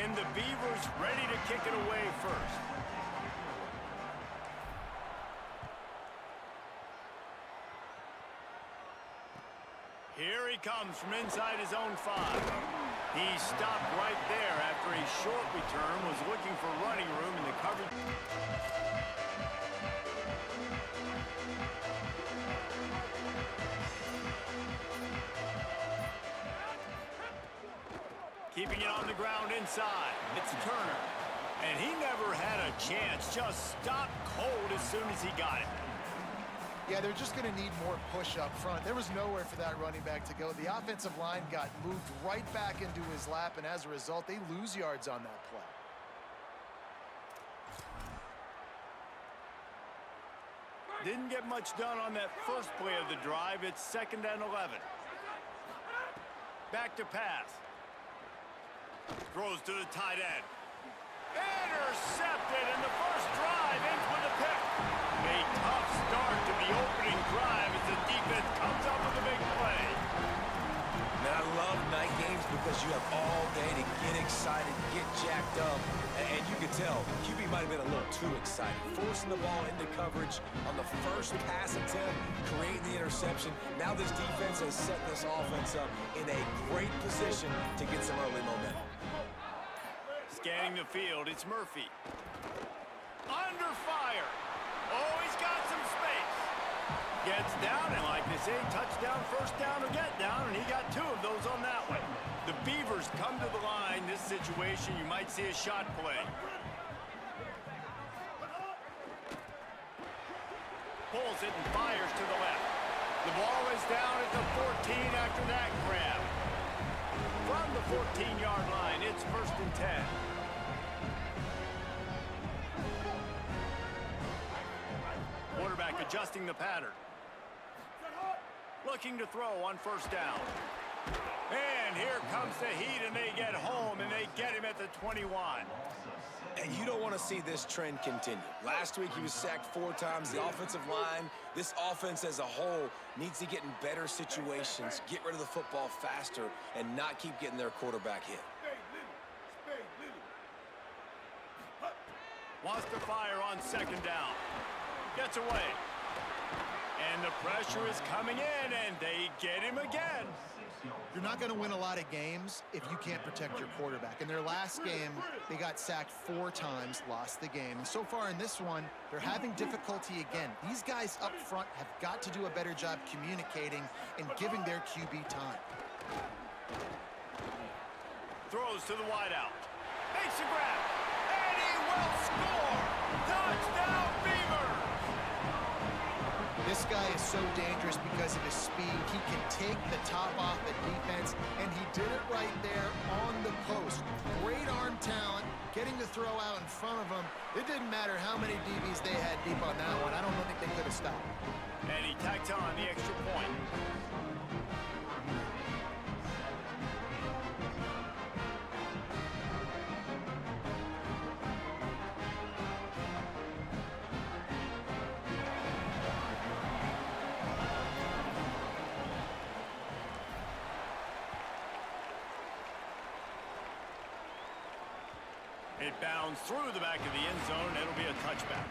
And the Beavers ready to kick it away first. Here he comes from inside his own 5. He stopped right there after a short return, was looking for running room in the coverage. Keeping it on the ground inside. It's Turner. And he never had a chance. Just stopped cold as soon as he got it. Yeah, they're just going to need more push up front. There was nowhere for that running back to go. The offensive line got moved right back into his lap, and as a result, they lose yards on that play. Didn't get much done on that first play of the drive. It's 2nd and 11. Back to pass. Throws to the tight end. Intercepted, and the first drive ends with a pick. A tough start to the opening drive as the defense comes up with a big play. Man, I love night games because you have all day to get excited, get jacked up, and you can tell QB might have been a little too excited. Forcing the ball into coverage on the first pass attempt, creating the interception. Now this defense has set this offense up in a great position to get some early momentum. Scanning the field, it's Murphy. Under fire. Oh, he's got some space. Gets down, and like they say, touchdown, first down, or get down, and he got 2 of those on that one. The Beavers come to the line. This situation, you might see a shot play. Pulls it and fires to the left. The ball is down at the 14 after that grab. From the 14-yard line, it's 1st and 10. Quarterback adjusting the pattern. Looking to throw on 1st down. And here comes the heat, and they get home, and they get him at the 21. And you don't want to see this trend continue. Last week, he was sacked 4 times. The offensive line, this offense as a whole, needs to get in better situations, get rid of the football faster, and not keep getting their quarterback hit. Wants to fire on 2nd down. Gets away. And the pressure is coming in, and they get him again. You're not going to win a lot of games if you can't protect your quarterback. In their last game, they got sacked 4 times, lost the game. And so far in this one, they're having difficulty again. These guys up front have got to do a better job communicating and giving their QB time. Throws to the wideout. Makes a grab. And he will score! Touchdown, Beavers! This guy is so dangerous because of his speed. He can take the top off the defense, and he did it right there on the post. Great arm talent, getting the throw out in front of him. It didn't matter how many DBs they had deep on that one. I don't think they could have stopped. And he tacks on the extra point. It bounds through the back of the end zone. It'll be a touchback.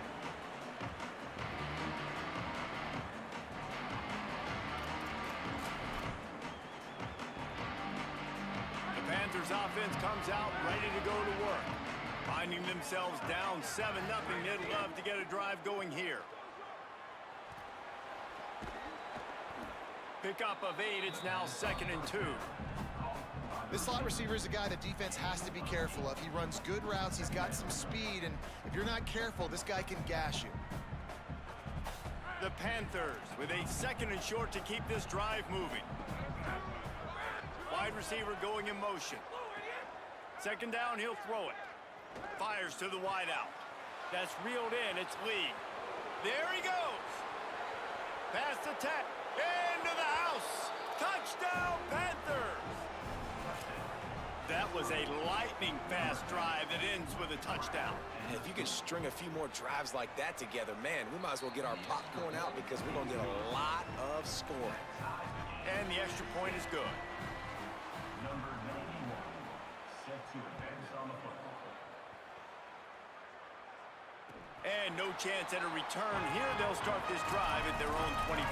The Panthers offense comes out ready to go to work. Finding themselves down 7-0. They'd love to get a drive going here. Pickup of 8. It's now 2nd and 2. This slot receiver is a guy the defense has to be careful of. He runs good routes, he's got some speed, and if you're not careful, this guy can gash you. The Panthers with a 2nd and short to keep this drive moving. Wide receiver going in motion. 2nd down, he'll throw it. Fires to the wideout. That's reeled in, it's Lee. There he goes. Past the 10, into the house. Touchdown, Panthers. That was a lightning-fast drive that ends with a touchdown. And if you could string a few more drives like that together, man, we might as well get our popcorn out because we're going to get a lot of scoring. And the extra point is good. Number 91, set to advance on the play. And no chance at a return here. They'll start this drive at their own 25.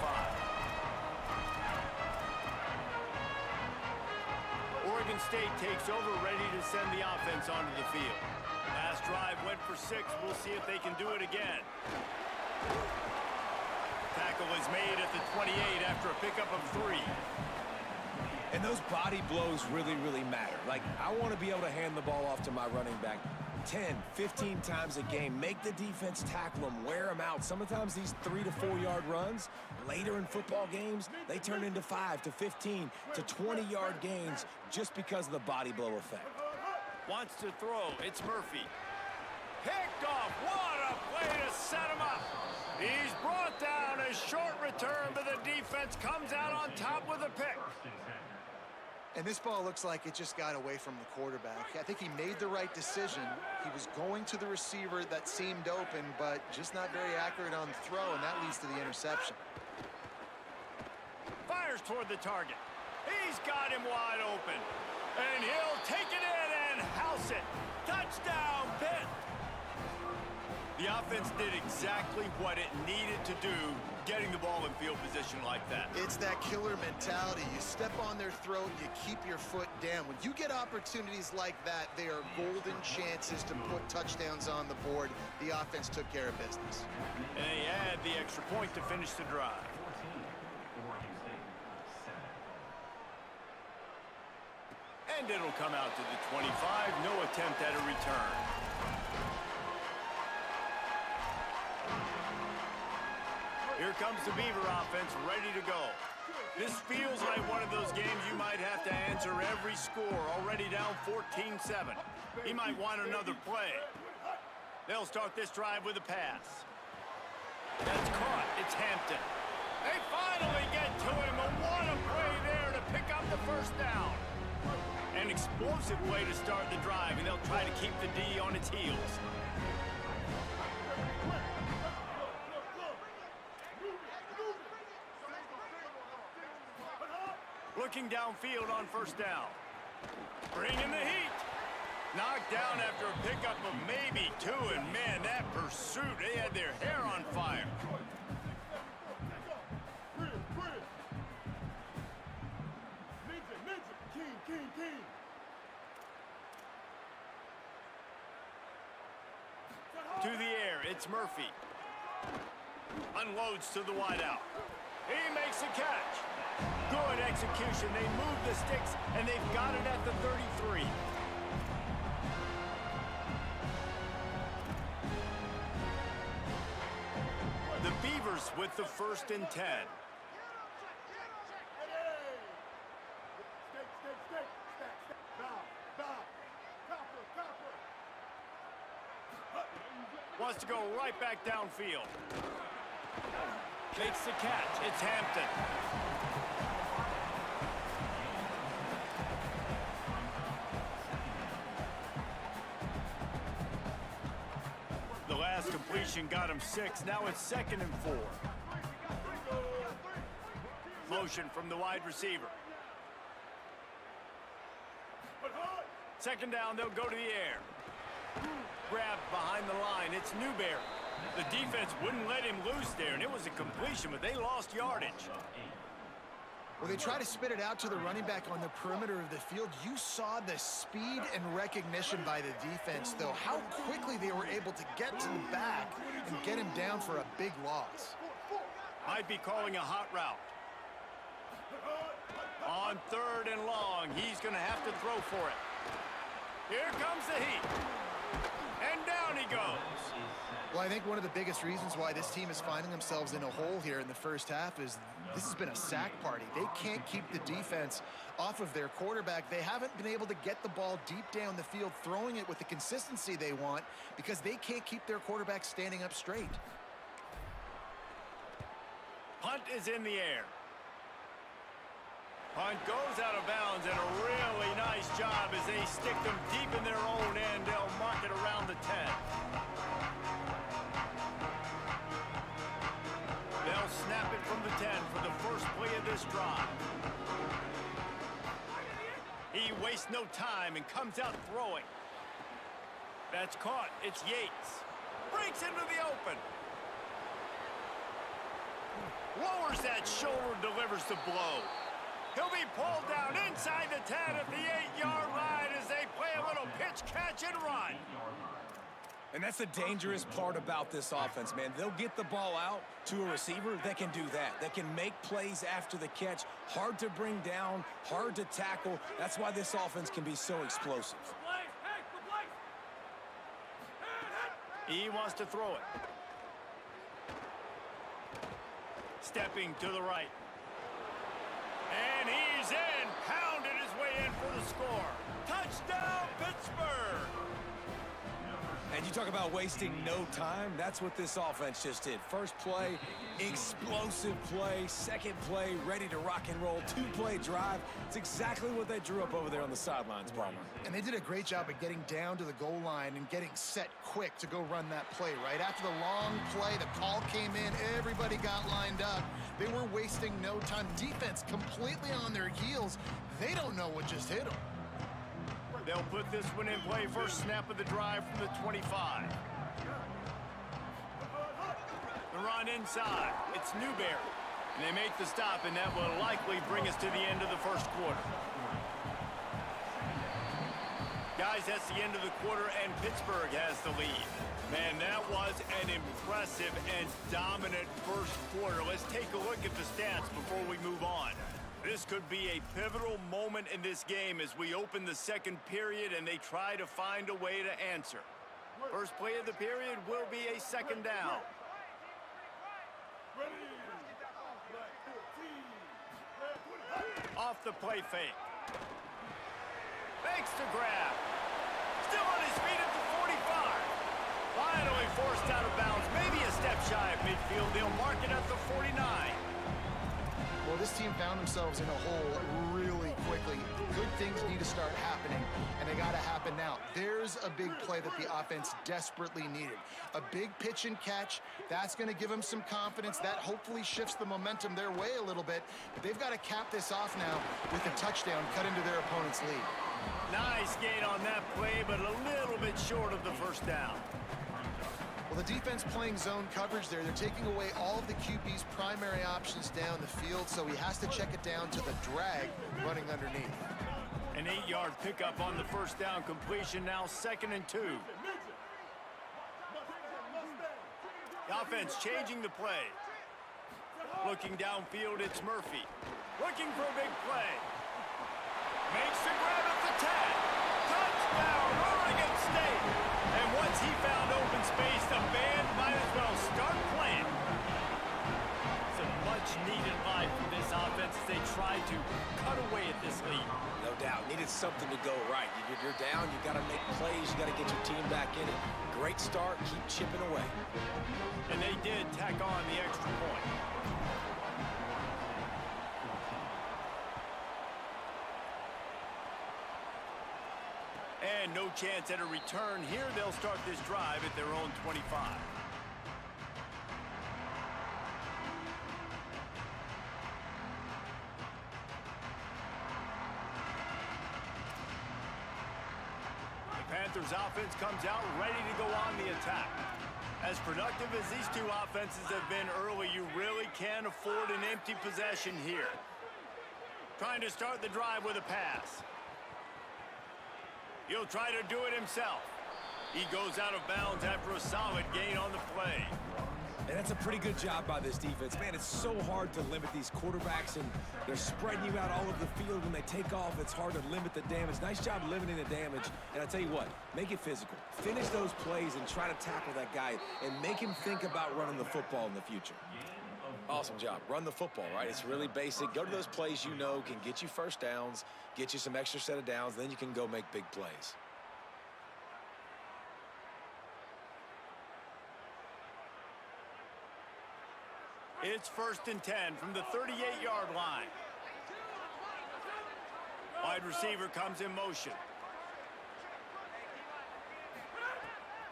Oregon State takes over, ready to send the offense onto the field. Last drive went for 6. We'll see if they can do it again. Tackle is made at the 28 after a pickup of 3. And those body blows really, really matter. Like, I want to be able to hand the ball off to my running back 10, 15 times a game. Make the defense tackle them, wear them out. Sometimes these 3 to 4 yard runs, later in football games, they turn into 5 to 15 to 20 yard gains just because of the body blow effect. Wants to throw. It's Murphy. Picked off. What a play to set him up. He's brought down. A short return, but the defense comes out on top with a pick. And this ball looks like it just got away from the quarterback. I think he made the right decision. He was going to the receiver that seemed open, but just not very accurate on the throw, and that leads to the interception. Fires toward the target. He's got him wide open. And he'll take it in and house it. Touchdown, Pitt. The offense did exactly what it needed to do, getting the ball in field position like that. It's that killer mentality. You step on their throat, you keep your foot down. When you get opportunities like that, they are golden chances to put touchdowns on the board. The offense took care of business. And they add the extra point to finish the drive. And it'll come out to the 25. No attempt at a return. Here comes the Beaver offense, ready to go. This feels like one of those games you might have to answer every score. Already down 14-7. He might want another play. They'll start this drive with a pass. That's caught. It's Hampton. They finally get to him. And what a play there to pick up the first down. An explosive way to start the drive, and they'll try to keep the D on its heels. Looking downfield on first down. Bringing the heat. Knocked down after a pickup of maybe 2, and man, that pursuit, they had their hair on fire. To the air, it's Murphy. Unloads to the wideout. He makes a catch. Good execution. They move the sticks, and they've got it at the 33. The Beavers with the 1st and 10. Wants to go right back downfield. Makes the catch. It's Hampton. The last completion got him 6. Now it's 2nd and 4. Motion from the wide receiver. 2nd down, they'll go to the air. Grabbed behind the line. It's Newberry. The defense wouldn't let him loose there, and it was a completion, but they lost yardage. Well, they try to spit it out to the running back on the perimeter of the field. You saw the speed and recognition by the defense, though. How quickly they were able to get to the back and get him down for a big loss. Might be calling a hot route. On 3rd and long, he's going to have to throw for it. Here comes the heat. And down he goes. Well, I think one of the biggest reasons why this team is finding themselves in a hole here in the first half is this has been a sack party. They can't keep the defense off of their quarterback. They haven't been able to get the ball deep down the field, throwing it with the consistency they want because they can't keep their quarterback standing up straight. Punt is in the air. Punt goes out of bounds, and a really nice job as they stick them deep in their own end. They'll mark it around the 10. They'll snap it from the 10 for the first play of this drive. He wastes no time and comes out throwing. That's caught. It's Yates. Breaks into the open. Lowers that shoulder, delivers the blow. He'll be pulled down inside the 10 at the 8-yard line as they play a little pitch, catch, and run. And that's the dangerous part about this offense, man. They'll get the ball out to a receiver that can do that. That can make plays after the catch. Hard to bring down, hard to tackle. That's why this offense can be so explosive. He wants to throw it. Stepping to the right. And he's in. Pounded his way in for the score. Touchdown, Pittsburgh. And you talk about wasting no time. That's what this offense just did. First play, explosive play. Second play, ready to rock and roll. Two-play drive. It's exactly what they drew up over there on the sidelines, Palmer. And they did a great job of getting down to the goal line and getting set quick to go run that play, right? After the long play, the call came in, everybody got lined up. They were wasting no time. Defense completely on their heels. They don't know what just hit them. They'll put this one in play. First snap of the drive from the 25. The run inside. It's Newberry. And they make the stop, and that will likely bring us to the end of the first quarter. Guys, that's the end of the quarter, and Pittsburgh has the lead. Man, that was an impressive and dominant first quarter. Let's take a look at the stats before we move on. This could be a pivotal moment in this game as we open the second period and they try to find a way to answer. First play of the period will be a second down. Off the play fake. Fakes to grab. Still on his feet at the 45. Finally forced out of bounds. Maybe a step shy of midfield. They'll mark it at the 49. Well, this team found themselves in a hole really quickly. Good things need to start happening, and they got to happen now. There's a big play that the offense desperately needed. A big pitch and catch. That's going to give them some confidence. That hopefully shifts the momentum their way a little bit. But they've got to cap this off now with a touchdown cut into their opponent's lead. Nice gain on that play, but a little bit short of the first down. Well, the defense playing zone coverage there. They're taking away all of the QB's primary options down the field, so he has to check it down to the drag running underneath. An 8-yard pickup on the first down completion, now 2nd and 2. The offense changing the play. Looking downfield, it's Murphy. Looking for a big play. Makes the grab at the 10. Touchdown, Oregon State. And once he found open space, the band might as well start playing. Some much-needed life from this offense as they try to cut away at this lead. No doubt. Needed something to go right. You're down, you got to make plays, you got to get your team back in it. Great start, keep chipping away. And they did tack on the extra point. And no chance at a return here. They'll start this drive at their own 25. The Panthers offense comes out ready to go on the attack. As productive as these two offenses have been early, you really can't afford an empty possession here. Trying to start the drive with a pass. He'll try to do it himself. He goes out of bounds after a solid gain on the play. And that's a pretty good job by this defense. Man, it's so hard to limit these quarterbacks, and they're spreading you out all over the field. When they take off, it's hard to limit the damage. Nice job limiting the damage. And I tell you what, make it physical. Finish those plays and try to tackle that guy and make him think about running the football in the future. Awesome job. Run the football, right? It's really basic. Go to those plays you know can get you first downs, get you some extra set of downs, then you can go make big plays. It's 1st and 10 from the 38-yard line. Wide receiver comes in motion.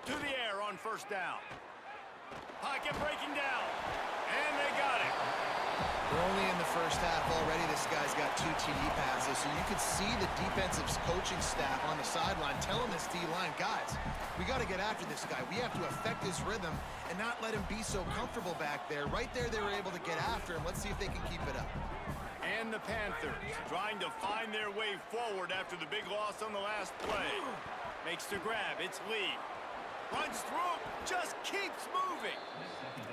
To the air on first down. Pocket breaking down. And they got it. We're only in the first half already. This guy's got 2 TD passes, so you could see the defensive coaching staff on the sideline telling this D-line, guys, we got to get after this guy. We have to affect his rhythm and not let him be so comfortable back there. Right there, they were able to get after him. Let's see if they can keep it up. And the Panthers trying to find their way forward after the big loss on the last play. Makes the grab. It's Lee. Runs through, just keeps moving.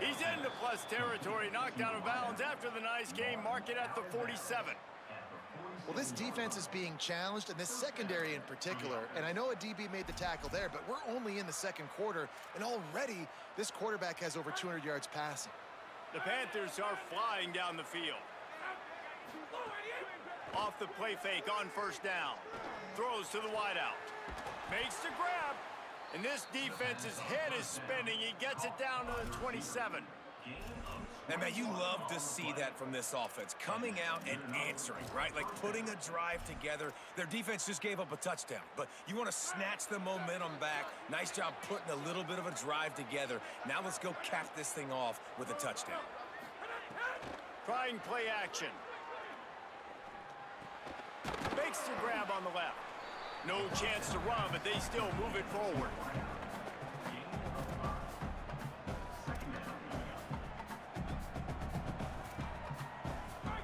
He's into plus territory, knocked out of bounds after the nice game. Mark it at the 47. Well, this defense is being challenged, and this secondary in particular. And I know a DB made the tackle there, but we're only in the second quarter, and already this quarterback has over 200 yards passing. The Panthers are flying down the field. Off the play fake on first down. Throws to the wideout. Makes the grab. And this defense's head is spinning. He gets it down to the 27. And, man, you love to see that from this offense. Coming out and answering, right? Like putting a drive together. Their defense just gave up a touchdown. But you want to snatch the momentum back. Nice job putting a little bit of a drive together. Now let's go cap this thing off with a touchdown. Trying play action. Makes the grab on the left. No chance to run, but they still move it forward.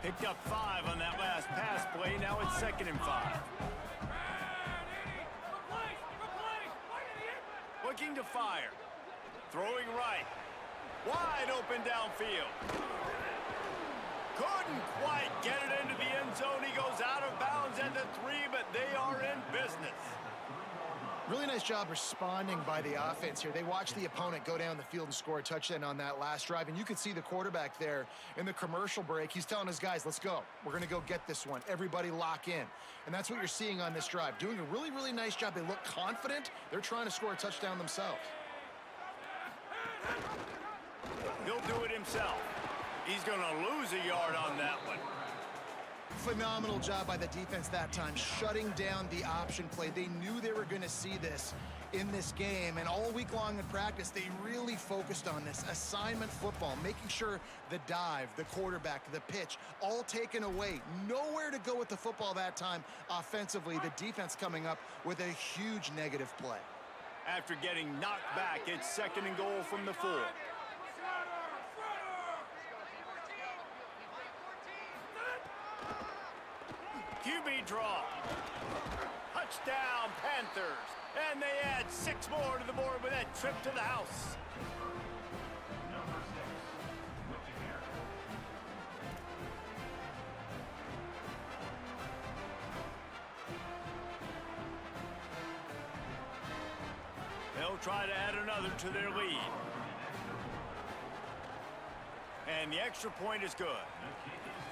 Picked up 5 on that last pass play. Now it's 2nd and 5. Looking to fire. Throwing right. Wide open downfield. Couldn't quite get it into the end zone. He goes out of bounds at the 3, but they are in business. Really nice job responding by the offense here. They watched the opponent go down the field and score a touchdown on that last drive, and you could see the quarterback there in the commercial break. He's telling his guys, let's go. We're going to go get this one. Everybody lock in. And that's what you're seeing on this drive. Doing a really, really nice job. They look confident. They're trying to score a touchdown themselves. He'll do it himself. He's going to lose a yard on that one. Phenomenal job by the defense that time, shutting down the option play. They knew they were going to see this in this game, and all week long in practice, they really focused on this assignment football, making sure the dive, the quarterback, the pitch, all taken away. Nowhere to go with the football that time offensively. The defense coming up with a huge negative play. After getting knocked back, it's 2nd and goal from the 4. QB draw. Touchdown, Panthers. And they add 6 more to the board with that trip to the house. They'll try to add another to their lead. And the extra point is good.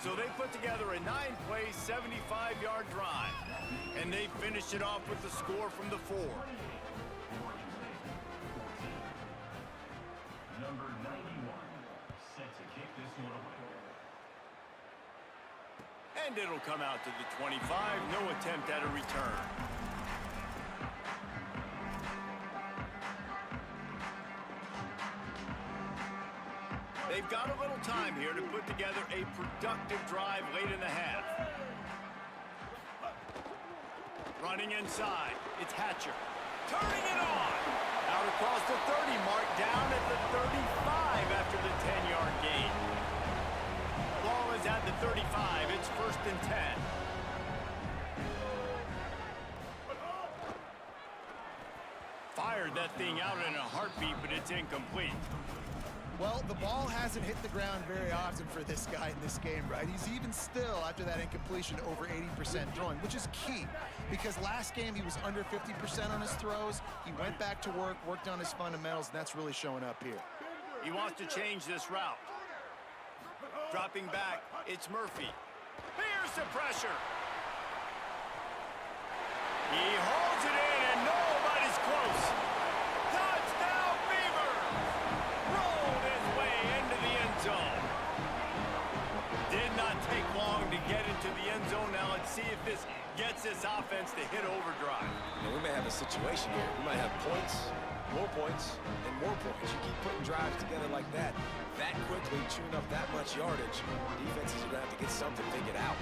So they put together a 9-play, 75-yard drive. And they finished it off with the score from the 4. Number 91, set to kick this one away. And it'll come out to the 25. No attempt at a return. They've got a little time here to put together a productive drive late in the half. Running inside, it's Hatcher. Turning it on! Out across the 30 mark, down at the 35 after the 10-yard gain. Ball is at the 35, it's 1st and 10. Fired that thing out in a heartbeat, but it's incomplete. Well, the ball hasn't hit the ground very often for this guy in this game, right? He's even still, after that incompletion, over 80% throwing, which is key because last game he was under 50% on his throws. He went back to work, worked on his fundamentals, and that's really showing up here. He wants to change this route. Dropping back, it's Murphy. Here's the pressure. He holds it in, and nobody's close. Touchdown, Beavers! Rolled his way into the end zone. Did not take long to get into the end zone. Now let's see if this gets this offense to hit overdrive. You know, we may have a situation here. We might have points, More points and more points. You keep putting drives together like that quickly, chewing up that much yardage, defenses are going to have to get something figured out.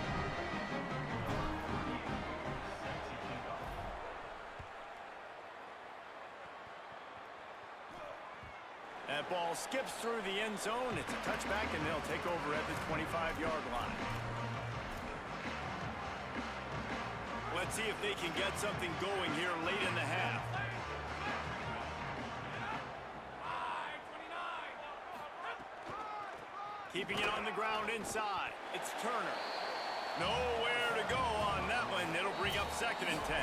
That ball skips through the end zone. It's a touchback, and they'll take over at the 25-yard line. Let's see if they can get something going here late in the half. Keeping it on the ground inside. It's Turner. Nowhere to go on that one. It'll bring up 2nd and 10.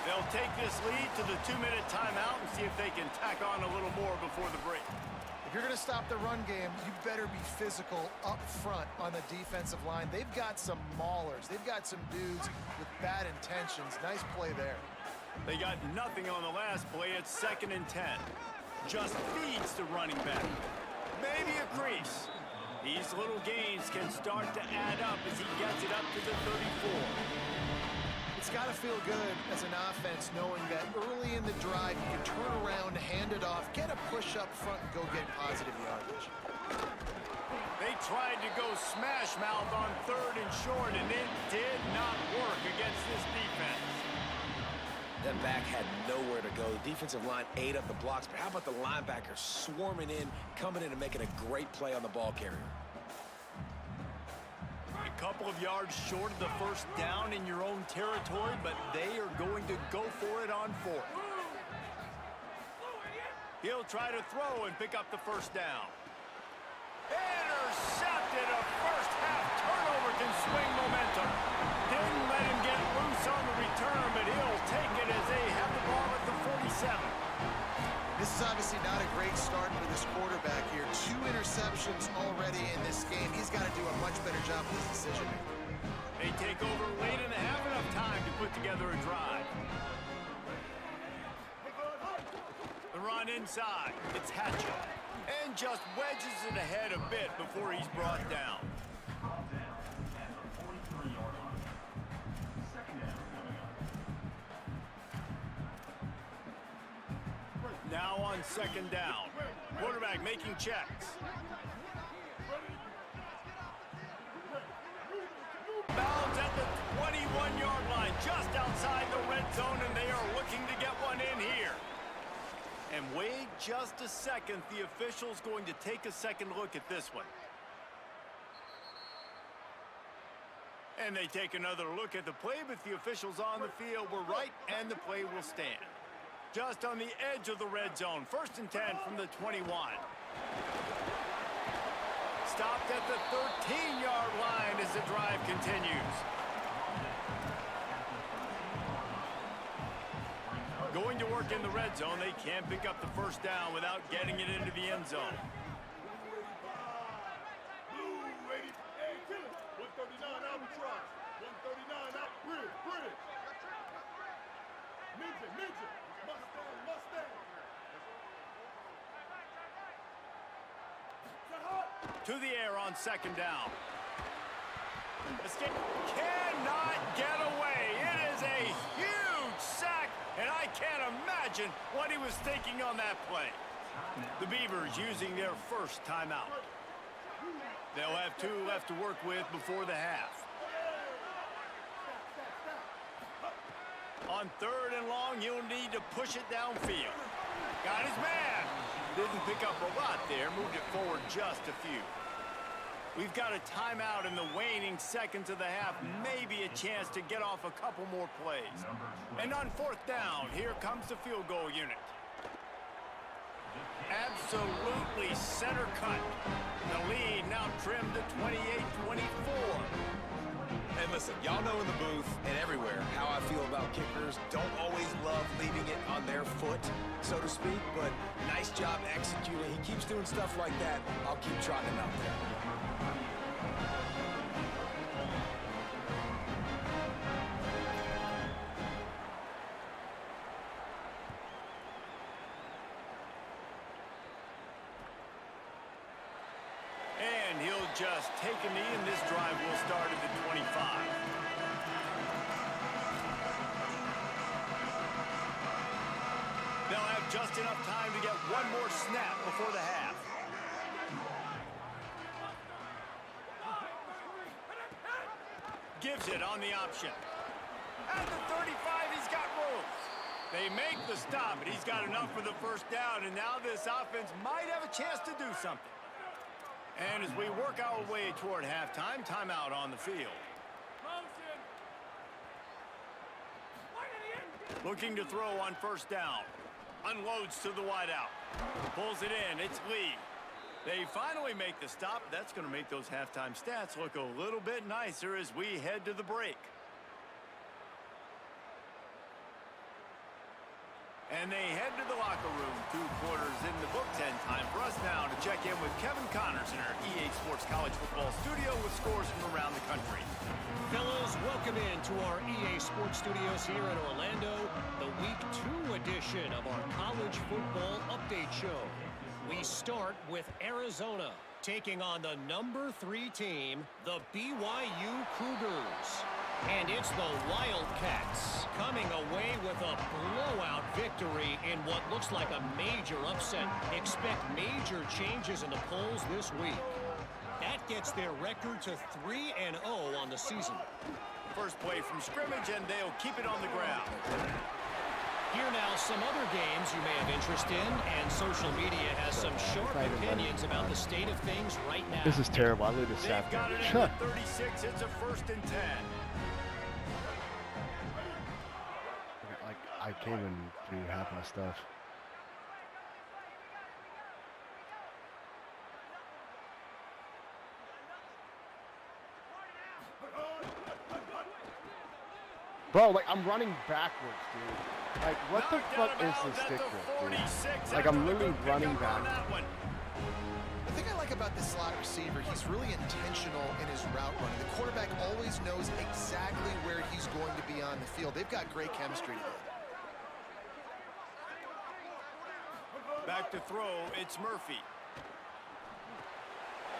They'll take this lead to the 2-minute timeout and see if they can tack on a little more before the break. If you're going to stop the run game, you better be physical up front on the defensive line. They've got some maulers. They've got some dudes with bad intentions. Nice play there. They got nothing on the last play. It's 2nd and 10. Just feeds the running back. Maybe a crease. These little gains can start to add up as he gets it up to the 34. It's got to feel good as an offense knowing that early in the drive you can turn around, hand it off, get a push up front, and go get positive yardage. They tried to go smash mouth on 3rd and short, and it did not work against this defense. That back had nowhere to go. The defensive line ate up the blocks, but how about the linebacker swarming in, coming in and making a great play on the ball carrier? A couple of yards short of the first down in your own territory, but they are going to go for it on 4th. He'll try to throw and pick up the first down. Intercepted. A first half turnover can swing momentum. Didn't let him get loose on the return, but he'll take it as they have the ball at the 47. This is obviously not a great start for this quarterback here. 2 interceptions already in this game. He's got to do a much better job with his decision making. They take over late in the half, enough time to put together a drive. The run inside. It's Hatchet. And just wedges it ahead a bit before he's brought down. Now on 2nd down. Quarterback making checks. Bounds at the 21-yard line, just outside the red zone, and they are looking to get one in here. And wait just a second. The official's going to take a second look at this one. And they take another look at the play, but the officials on the field were right, and the play will stand. Just on the edge of the red zone. 1st and 10 from the 21. Stopped at the 13-yard line as the drive continues. Going to work in the red zone. They can't pick up the first down without getting it into the end zone. To the air on 2nd down. Escape cannot get away. It is a huge sack, and I can't imagine what he was thinking on that play. The Beavers using their first timeout. They'll have 2 left to work with before the half. On 3rd and long, he'll need to push it downfield. Got his man. Didn't pick up a lot there, moved it forward just a few. We've got a timeout in the waning seconds of the half, maybe a chance to get off a couple more plays. And on 4th down, here comes the field goal unit. Absolutely center cut. The lead now trimmed to 28-24. And listen, y'all know in the booth and everywhere how I feel about kickers. Don't always love leaving it on their foot, so to speak, but nice job executing. He keeps doing stuff like that. I'll keep trotting him out there. And he'll just take a knee, and this drive will start at the 25. They'll have just enough time to get one more snap before the half. Gives it on the option. At the 35, he's got room. They make the stop, but he's got enough for the first down, and now this offense might have a chance to do something. And as we work our way toward halftime, timeout on the field. Looking to throw on first down. Unloads to the wideout. Pulls it in. It's Lee. They finally make the stop. That's going to make those halftime stats look a little bit nicer as we head to the break. And they head to the locker room. 2 quarters in the books, and time for us now to check in with Kevin Connors in our EA Sports College Football studio with scores from around the country. Fellows, welcome into our EA Sports Studios here in Orlando, the Week 2 edition of our College Football Update Show. We start with Arizona, taking on the number 3 team, the BYU Cougars. And it's the Wildcats coming away with a blowout victory in what looks like a major upset. Expect major changes in the polls this week. That gets their record to 3-0 on the season. First play from scrimmage, and they'll keep it on the ground. Here now some other games you may have interest in, and social media has some sharp opinions about the state of things right now. This is terrible. I literally They've sat got there. it at the 36. It's a 1st and 10. Like, I can't even do half my stuff. Bro, like, I'm running backwards, dude. Like, what the fuck is this stick with, dude? Like, I'm literally running backwards. The thing I like about this slot receiver, he's really intentional in his route running. The quarterback always knows exactly where he's going to be on the field. They've got great chemistry today. Back to throw, it's Murphy.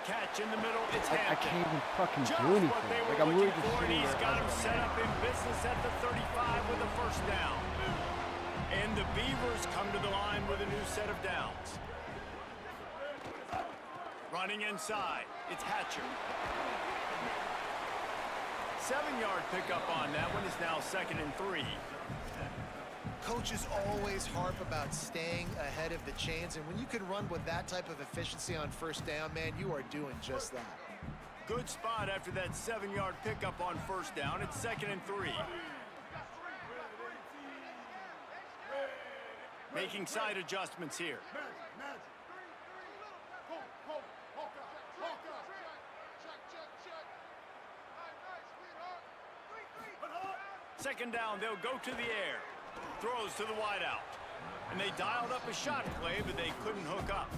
Catch in the middle, it's I Hampton. can't even fucking Just do what anything. they were Like, I'm really looking just for, and sitting he's there. got him set up in business at the 35 with a first down. And the Beavers come to the line with a new set of downs. Running inside, it's Hatcher. 7-yard pickup on that one. Is now 2nd and 3. Coaches always harp about staying ahead of the chains, and when you can run with that type of efficiency on first down, man, you are doing just that. Good spot after that 7-yard pickup on first down. It's 2nd and 3. Making side adjustments here. Second down, they'll go to the air. Throws to the wideout. And they dialed up a shot play, but they couldn't hook up.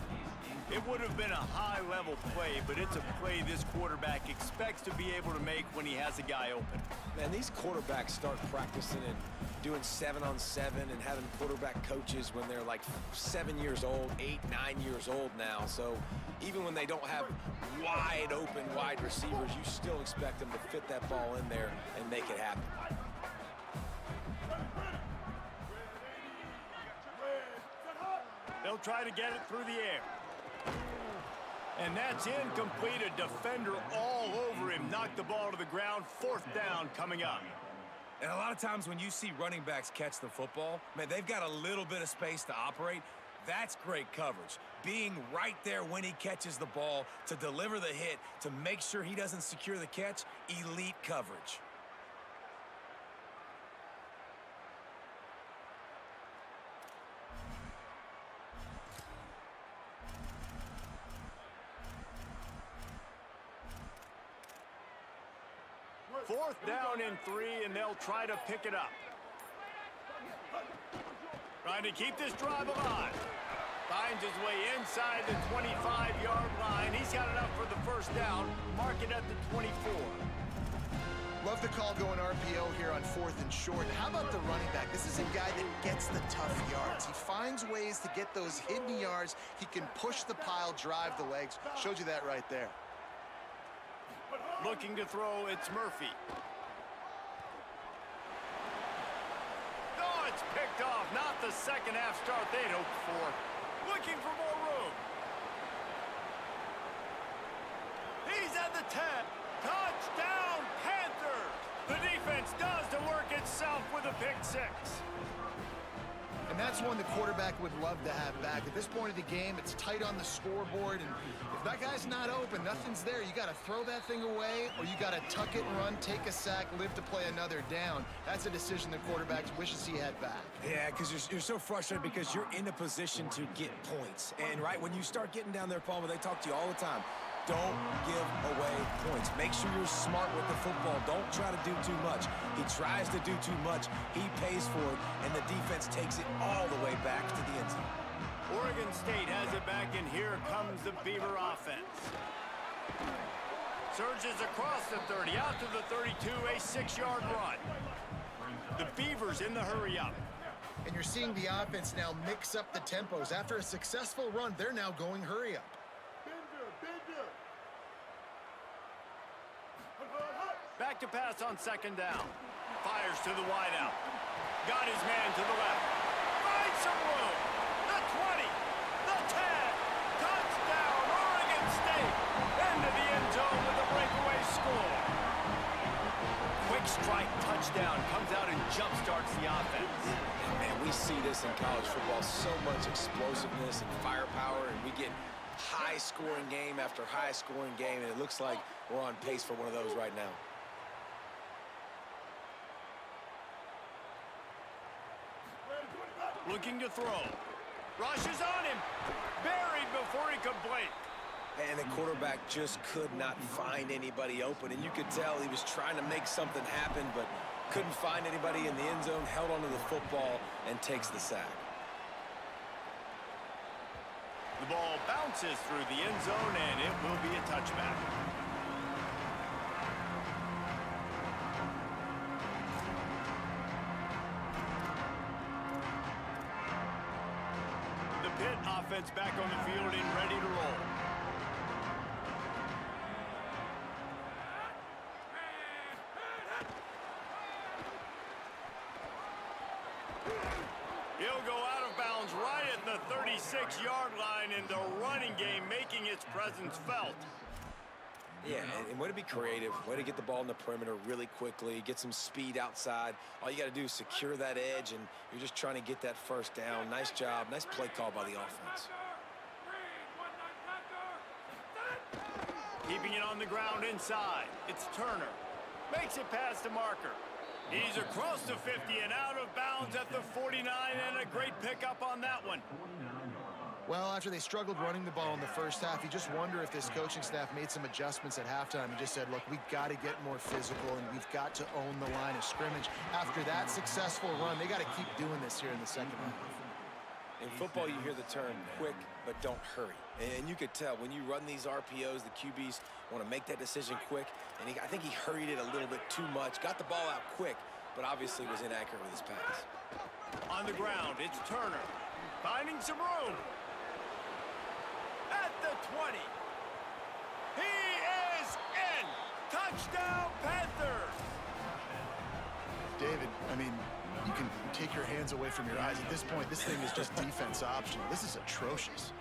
It would have been a high-level play, but it's a play this quarterback expects to be able to make when he has a guy open. Man, these quarterbacks start practicing and doing 7-on-7 and having quarterback coaches when they're like 7 years old, 8, 9 years old now. So even when they don't have wide open wide receivers, you still expect them to fit that ball in there and make it happen. They'll try to get it through the air. And that's incomplete. A defender all over him. Knocked the ball to the ground. 4th down coming up. And a lot of times when you see running backs catch the football, man, they've got a little bit of space to operate. That's great coverage. Being right there when he catches the ball to deliver the hit, to make sure he doesn't secure the catch, elite coverage. Fourth down and 3, and they'll try to pick it up. Trying to keep this drive alive. Finds his way inside the 25-yard line. He's got enough for the first down. Mark it at the 24. Love the call going RPO here on 4th and short. How about the running back? This is a guy that gets the tough yards. He finds ways to get those hidden yards. He can push the pile, drive the legs. Showed you that right there. Looking to throw, it's Murphy. Oh, Oh, it's picked off. Not the second half start they'd hoped for. Looking for more room. He's at the 10. Touchdown, Panthers. The defense does the work itself with a pick six. And that's one the quarterback would love to have back. At this point of the game, it's tight on the scoreboard, and if that guy's not open, nothing's there. You got to throw that thing away, or you got to tuck it and run, take a sack, live to play another down. That's a decision the quarterback wishes he had back. Yeah, because you're so frustrated because you're in a position to get points. And, right, when you start getting down there, Palmer, they talk to you all the time. Don't give away points. Make sure you're smart with the football. Don't try to do too much. He tries to do too much. He pays for it, and the defense takes it all the way back to the end zone. Oregon State has it back, and here comes the Beaver offense. Surges across the 30, out to the 32, a 6-yard run. The Beavers in the hurry up. And you're seeing the offense now mix up the tempos. After a successful run, they're now going hurry up. Back to pass on second down. Fires to the wideout. Got his man to the left. Finds some room. The 20. The 10. Touchdown, Oregon State. Into the end zone with a breakaway score. Quick strike touchdown. Comes out and jump-starts the offense. And, man, we see this in college football. So much explosiveness and firepower, and we get high-scoring game after high-scoring game, and it looks like we're on pace for one of those right now. Looking to throw. Rushes on him. Buried before he could blink. And the quarterback just could not find anybody open. And you could tell he was trying to make something happen, but couldn't find anybody in the end zone, held onto the football, and takes the sack. The ball bounces through the end zone, and it will be a touchback. Pitt offense back on the field and ready to roll. He'll go out of bounds right at the 36-yard line, and the running game making its presence felt. Yeah, and way to be creative, way to get the ball in the perimeter really quickly, get some speed outside. All you got to do is secure that edge, and you're just trying to get that first down. Nice job, nice play call by the offense. Keeping it on the ground inside. It's Turner. Makes it past the marker. He's across the 50 and out of bounds at the 49, and a great pickup on that one. Well, after they struggled running the ball in the first half, you just wonder if this coaching staff made some adjustments at halftime and just said, look, we've got to get more physical and we've got to own the line of scrimmage. After that successful run, they got to keep doing this here in the second half. In football, you hear the term quick, but don't hurry. And you could tell when you run these RPOs, the QBs want to make that decision quick. And I think he hurried it a little bit too much, got the ball out quick, but obviously was inaccurate with his pass. On the ground, it's Turner. Finding some room. At the 20. He is in. Touchdown, Panthers. David, I mean, you can take your hands away from your eyes. At this point, this thing is just defense optional. This is atrocious.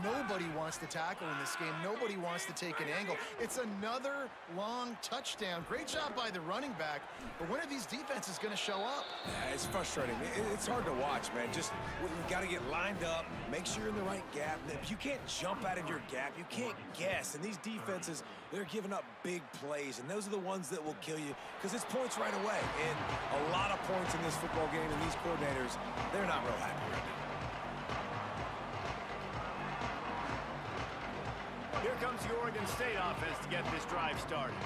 Nobody wants to tackle in this game. Nobody wants to take an angle. It's another long touchdown. Great job by the running back, but when are these defenses going to show up? Yeah, it's frustrating. It's hard to watch, man. Just, you got to get lined up, make sure you're in the right gap. If you can't jump out of your gap, you can't guess. And these defenses, they're giving up big plays, and those are the ones that will kill you because it's points right away. And a lot of points in this football game, and these coordinators, they're not real happy right now. Here comes the Oregon State offense to get this drive started.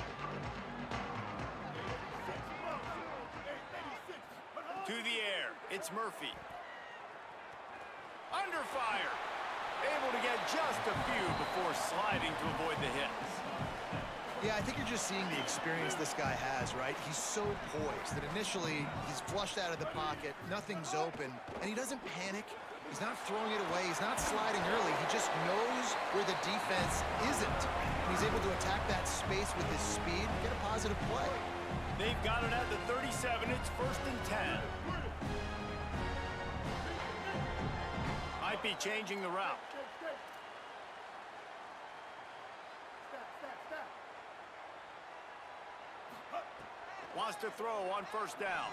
To the air, it's Murphy. Under fire. Able to get just a few before sliding to avoid the hits. Yeah, I think you're just seeing the experience this guy has, right? He's so poised that initially he's flushed out of the pocket, nothing's open, and he doesn't panic. He's not throwing it away. He's not sliding early. He just knows where the defense isn't. And he's able to attack that space with his speed and get a positive play. They've got it at the 37. It's 1st and 10. might be changing the route. Wants to throw on first down.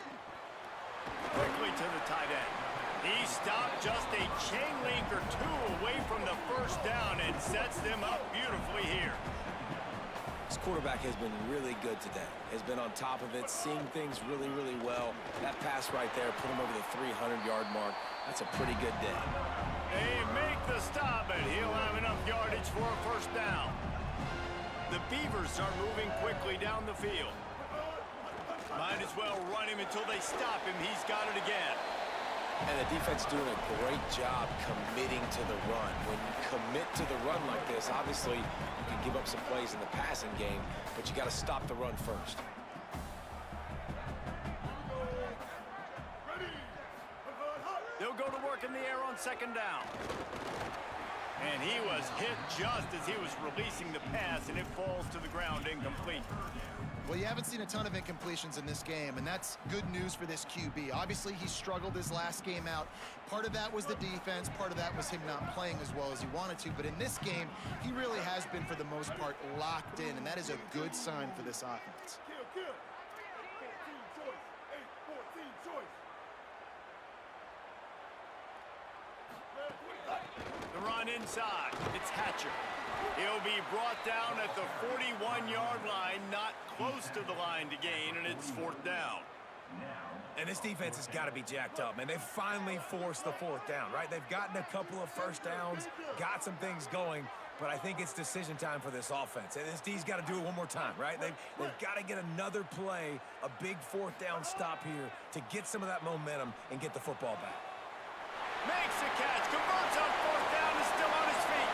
Quickly to the tight end. He stopped just a chain link or two away from the first down and sets them up beautifully here. This quarterback has been really good today. Has been on top of it, seeing things really, really well. That pass right there put him over the 300-yard mark. That's a pretty good day. They make the stop, and he'll have enough yardage for a first down. The Beavers are moving quickly down the field. Might as well run him until they stop him. He's got it again. And the defense doing a great job committing to the run. When you commit to the run like this, obviously you can give up some plays in the passing game, but you got to stop the run first. They'll go to work in the air on second down. And he was hit just as he was releasing the pass, and it falls to the ground incomplete. Well, you haven't seen a ton of incompletions in this game, and that's good news for this QB. Obviously, he struggled his last game out. Part of that was the defense. Part of that was him not playing as well as he wanted to. But in this game, he really has been, for the most part, locked in, and that is a good sign for this offense. The run inside. It's Hatcher. He'll be brought down at the 41-yard line, not close to the line to gain, and it's fourth down. And this defense has got to be jacked up, man. They've finally forced the fourth down, right? They've gotten a couple of first downs, got some things going, but I think it's decision time for this offense. And this D's got to do it one more time, right? They've got to get another play, a big fourth down stop here to get some of that momentum and get the football back. Makes the catch, converts on fourth down, is still on his feet.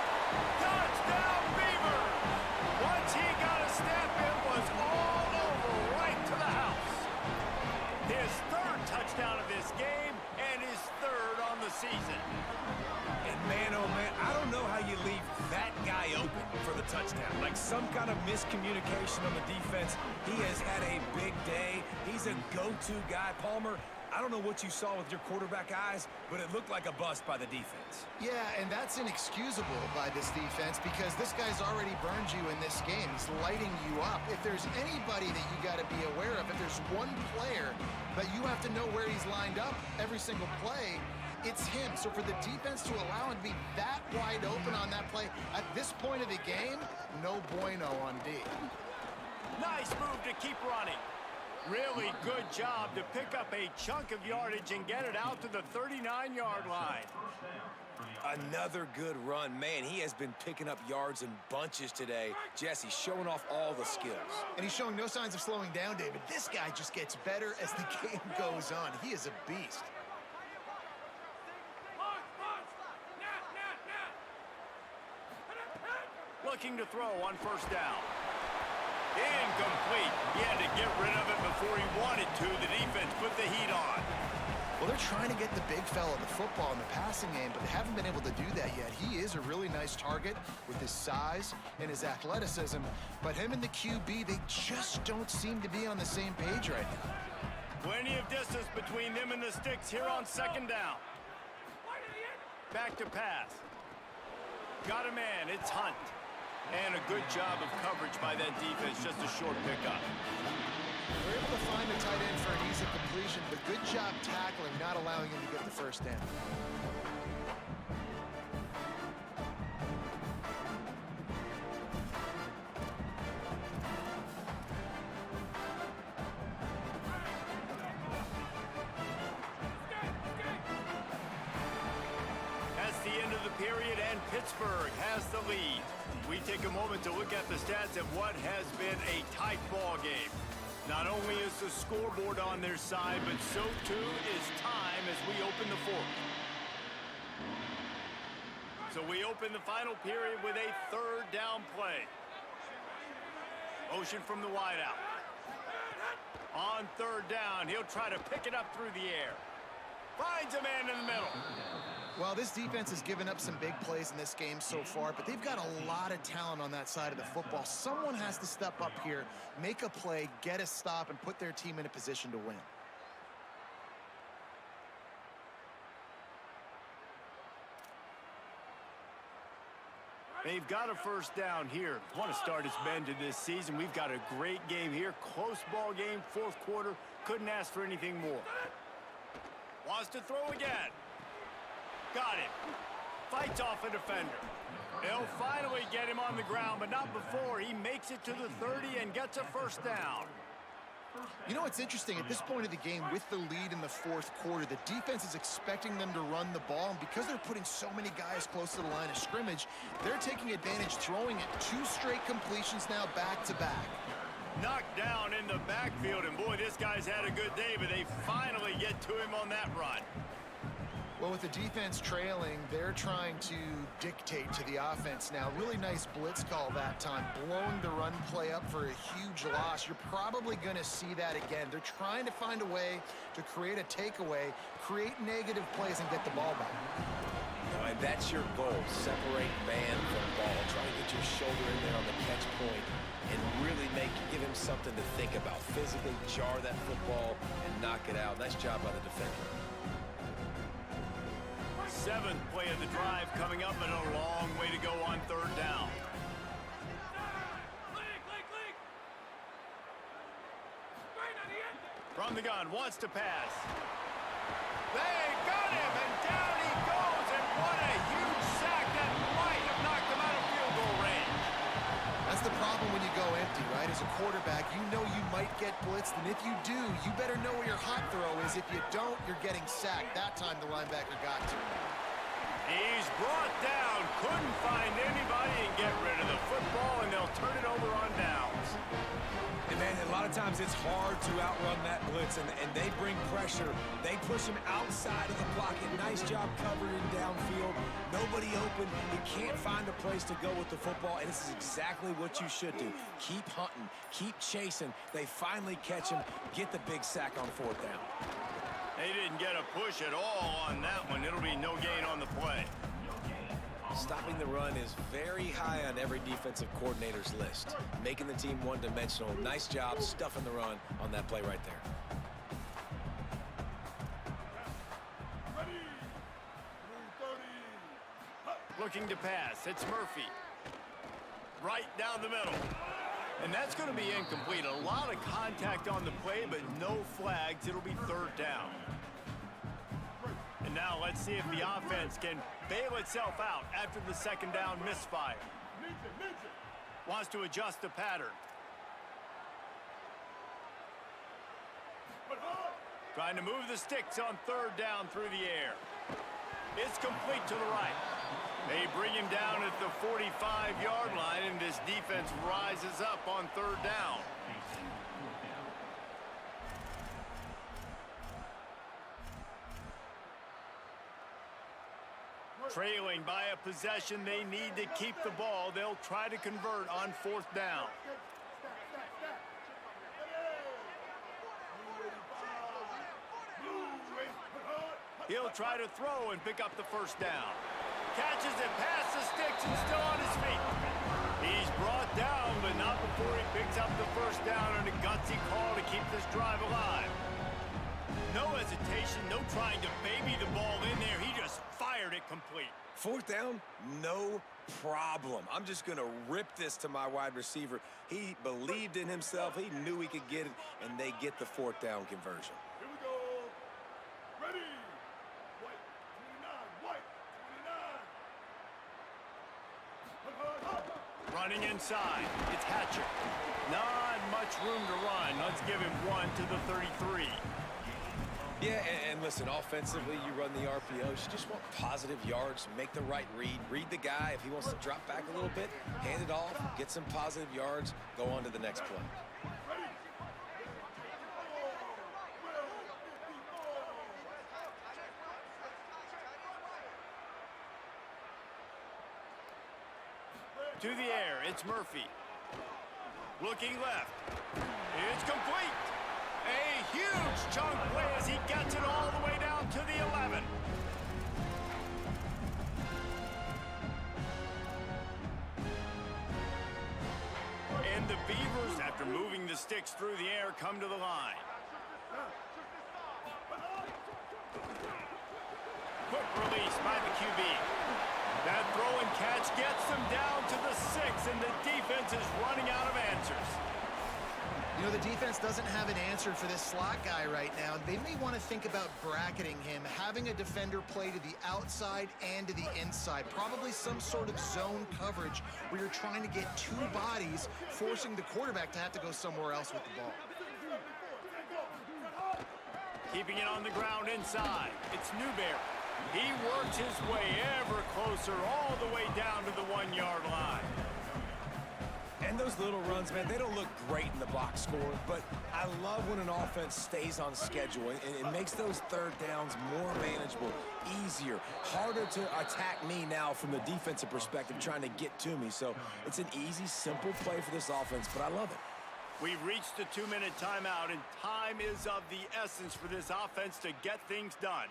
Touchdown, Beavers! Once he got a step, it was all over right to the house. His third touchdown of this game and his third on the season. And man, oh man, I don't know how you leave that guy open for the touchdown. Like some kind of miscommunication on the defense. He has had a big day. He's a go-to guy. Palmer, I don't know what you saw with your quarterback eyes, but it looked like a bust by the defense. Yeah, and that's inexcusable by this defense because this guy's already burned you in this game. He's lighting you up. If there's anybody that you got to be aware of, if there's one player that you have to know where he's lined up every single play, it's him. So for the defense to allow him to be that wide open on that play at this point of the game, no bueno on D. Nice move to keep running. Really good job to pick up a chunk of yardage and get it out to the 39-yard line. Another good run. Man, he has been picking up yards in bunches today. Jesse showing off all the skills. And he's showing no signs of slowing down, David. This guy just gets better as the game goes on. He is a beast. Looking to throw on first down. Incomplete. He had to get rid of it before he wanted to. The defense put the heat on. Well, they're trying to get the big fella the football in the passing game, but they haven't been able to do that yet. He is a really nice target with his size and his athleticism, but him and the QB, they just don't seem to be on the same page right now. Plenty of distance between them and the sticks here on second down. Back to pass. Got a man. It's Hunt. And a good job of coverage by that defense, just a short pickup. They're able to find the tight end for an easy completion, but good job tackling, not allowing him to get the first down. That's the end of the period, and Pittsburgh has the lead. We take a moment to look at the stats of what has been a tight ball game. Not only is the scoreboard on their side, but so too is time as we open the fourth. So we open the final period with a third down play. Motion from the wideout. On third down, he'll try to pick it up through the air. Finds a man in the middle. Well, this defense has given up some big plays in this game so far, but they've got a lot of talent on that side of the football. Someone has to step up here, make a play, get a stop, and put their team in a position to win. They've got a first down here. Want to start his bend to this season. We've got a great game here. Close ball game, fourth quarter. Couldn't ask for anything more. Wants to throw again. Got it. Fights off a defender. They'll finally get him on the ground, but not before. He makes it to the 30 and gets a first down. You know what's interesting? At this point of the game, with the lead in the fourth quarter, the defense is expecting them to run the ball, and because they're putting so many guys close to the line of scrimmage, they're taking advantage, throwing it 2 straight completions now back-to-back. Knocked down in the backfield, and boy, this guy's had a good day, but they finally get to him on that run. Well, with the defense trailing, they're trying to dictate to the offense now. Really nice blitz call that time, blowing the run play up for a huge loss. You're probably going to see that again. They're trying to find a way to create a takeaway, create negative plays, and get the ball back. And that's your goal. Separate man from ball. Try to get your shoulder in there on the catch point and really give him something to think about. Physically jar that football and knock it out. Nice job by the defender. 7th play of the drive coming up, and a long way to go on third down. From the gun, wants to pass. They got him, and down he goes, and what a huge sack that might have knocked him out of field goal range. That's the problem when you go empty, right? As a quarterback, you know you might get blitzed, and if you do, you better know where your hot throw is. If you don't, you're getting sacked. That time the linebacker got to him. He's brought down, couldn't find anybody and get rid of the football, and they'll turn it over on downs. And man, a lot of times it's hard to outrun that blitz, and they bring pressure. They push him outside of the pocket. Nice job covering downfield. Nobody open. You can't find a place to go with the football, and this is exactly what you should do. Keep hunting. Keep chasing. They finally catch him. Get the big sack on fourth down. They didn't get a push at all on that one. It'll be no gain on the play. Stopping the run is very high on every defensive coordinator's list. Making the team one-dimensional. Nice job stuffing the run on that play right there. Looking to pass. It's Murphy. Right down the middle. And that's going to be incomplete. A lot of contact on the play, but no flags. It'll be third down. And now let's see if the offense can bail itself out after the second down misfire. Wants to adjust the pattern. Trying to move the sticks on third down through the air. It's complete to the right. They bring him down at the 45-yard line, and this defense rises up on third down. Trailing by a possession, they need to keep the ball. They'll try to convert on fourth down. He'll try to throw and pick up the first down. Catches it past the sticks and still on his feet. He's brought down, but not before he picks up the first down on a gutsy call to keep this drive alive. No hesitation, no trying to baby the ball in there. He just fired it complete. Fourth down, no problem. I'm just going to rip this to my wide receiver. He believed in himself. He knew he could get it, and they get the fourth down conversion. Here we go. Ready. White, 29, white, 29. Running inside, it's Hatcher. Not much room to run. Let's give him one to the 33. Yeah, and listen, offensively, you run the RPOs. You just want positive yards, make the right read. Read the guy. If he wants to drop back a little bit, hand it off, get some positive yards, go on to the next play. To the air, it's Murphy. Looking left. It's complete. A huge chunk play as he gets it all the way down to the 11. And the Beavers, after moving the sticks through the air, come to the line. Quick release by the QB. That throw and catch gets them down to the 6, and the defense is running out of answers. You know, the defense doesn't have an answer for this slot guy right now. They may want to think about bracketing him, having a defender play to the outside and to the inside. Probably some sort of zone coverage where you're trying to get two bodies, forcing the quarterback to have to go somewhere else with the ball. Keeping it on the ground inside. It's Newberry. He works his way ever closer all the way down to the 1-yard line. And those little runs, man, they don't look great in the box score, but I love when an offense stays on schedule and it makes those third downs more manageable, easier, harder to attack me now from the defensive perspective trying to get to me. So it's an easy, simple play for this offense, but I love it. We've reached the 2-minute timeout, and time is of the essence for this offense to get things done.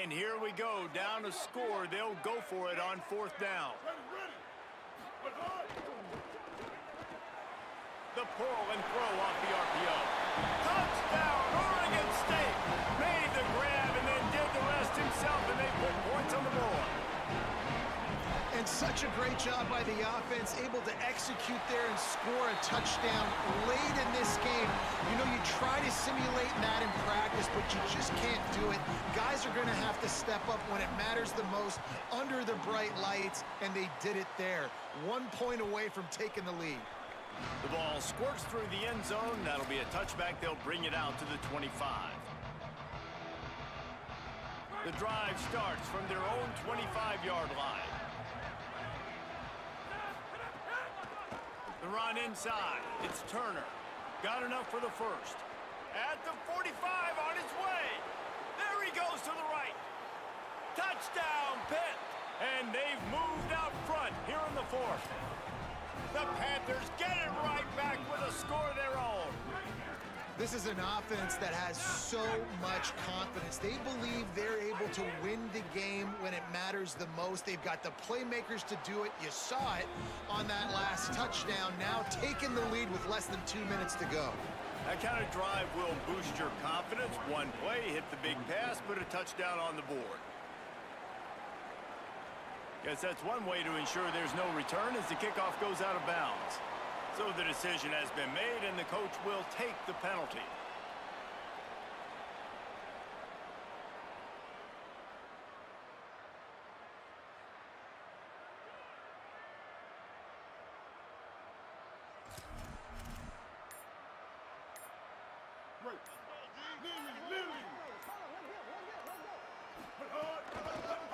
And here we go, down a score. They'll go for it on 4th down. The pull and throw off the RPO. Touchdown, Oregon State! Made the grab and then did the rest himself, and they put points on the board. And such a great job by the offense, able to execute there and score a touchdown late in this game. You know, you try to simulate that in practice, but you just can't do it. Guys are going to have to step up when it matters the most under the bright lights, and they did it there. 1 point away from taking the lead. The ball squirts through the end zone. That'll be a touchback. They'll bring it out to the 25. The drive starts from their own 25-yard line. The run inside. It's Turner. Got enough for the first. At the 45 on his way. There he goes to the right. Touchdown, Pitt. And they've moved out front here in the 4th. The Panthers get it right back with a score of their own. This is an offense that has so much confidence. They believe they're able to win the game when it matters the most. They've got the playmakers to do it. You saw it on that last touchdown. Now taking the lead with less than 2 minutes to go. That kind of drive will boost your confidence. One play, hit the big pass, put a touchdown on the board. Guess that's one way to ensure there's no return as the kickoff goes out of bounds. So the decision has been made, and the coach will take the penalty.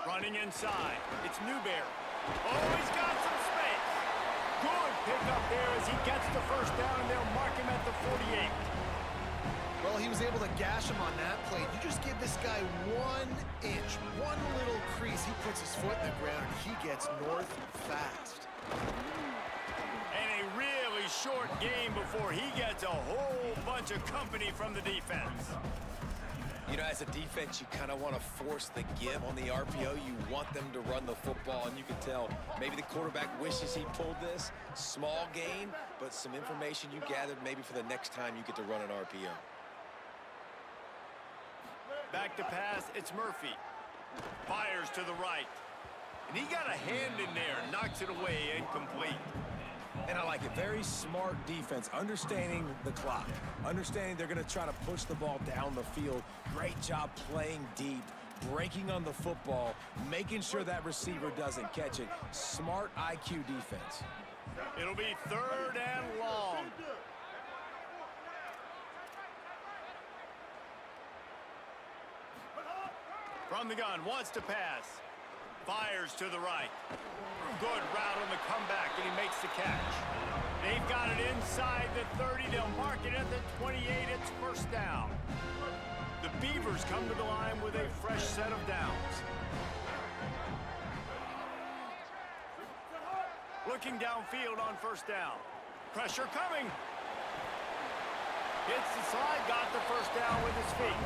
Running inside, it's Newberry. Oh, he's got some space. Good pickup there as he gets the first down, and they'll mark him at the 48. Well, he was able to gash him on that play. You just give this guy 1 inch, one little crease. He puts his foot in the ground, and he gets north fast. And a really short game before he gets a whole bunch of company from the defense. You know, as a defense, you kind of want to force the give on the RPO. You want them to run the football, and you can tell maybe the quarterback wishes he pulled this. Small gain, but some information you gathered maybe for the next time you get to run an RPO. Back to pass, it's Murphy. Fires to the right. And he got a hand in there, knocks it away, incomplete. And I like it. Very smart defense, understanding the clock, understanding they're going to try to push the ball down the field. Great job playing deep, breaking on the football, making sure that receiver doesn't catch it. Smart IQ defense. It'll be 3rd and long. From the gun, wants to pass. Fires to the right. Good route on the comeback, and he makes the catch. They've got it inside the 30. They'll mark it at the 28. It's first down. The Beavers come to the line with a fresh set of downs. Looking downfield on first down. Pressure coming. Hits the slide, got the first down with his feet.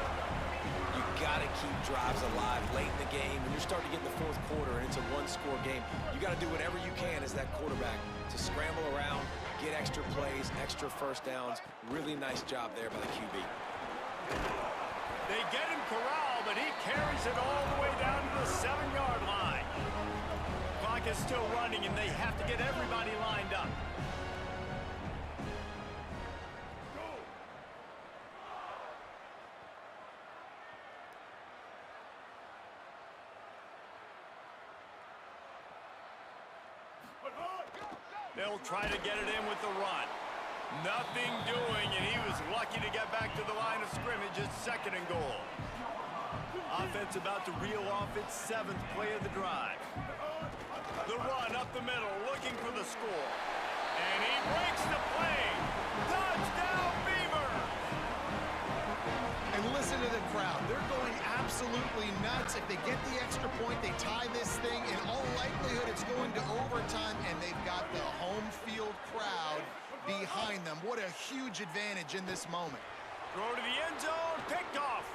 You got to keep drives alive late in the game. When you're starting to get in the 4th quarter and it's a 1-score game, you got to do whatever you can as that quarterback to scramble around, get extra plays, extra first downs. Really nice job there by the QB. They get him corralled, but he carries it all the way down to the 7-yard line. Clock is still running, and they have to get everybody lined up. They'll try to get it in with the run. Nothing doing, and he was lucky to get back to the line of scrimmage at 2nd and goal. Offense about to reel off its 7th play of the drive. The run up the middle, looking for the score. And he breaks the play. Touchdown, Beavers! And listen to the crowd. They're going absolutely nuts. If they get the extra point, they tie this thing. In all likelihood, it's going to overtime, and they've got the home field crowd behind them. What a huge advantage in this moment. Throw to the end zone, picked off.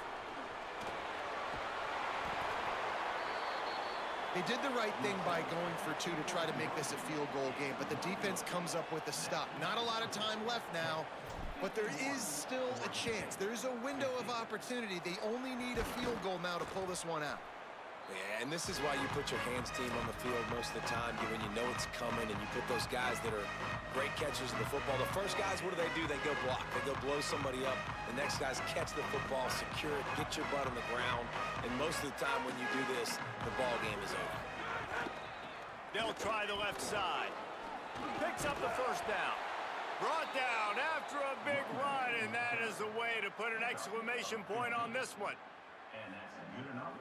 They did the right thing by going for 2 to try to make this a field goal game, but the defense comes up with a stop. Not a lot of time left now, but there is still a chance. There's a window of opportunity. They only need a field goal now to pull this one out. Yeah, and this is why you put your hands team on the field most of the time, when you know it's coming, and you put those guys that are great catchers of the football. The first guys, what do? They go block. They go blow somebody up. The next guys catch the football, secure it, get your butt on the ground. And most of the time when you do this, the ball game is over. They'll try the left side. Picks up the first down. Brought down after a big run, and that is the way to put an exclamation point on this one. And that's good enough.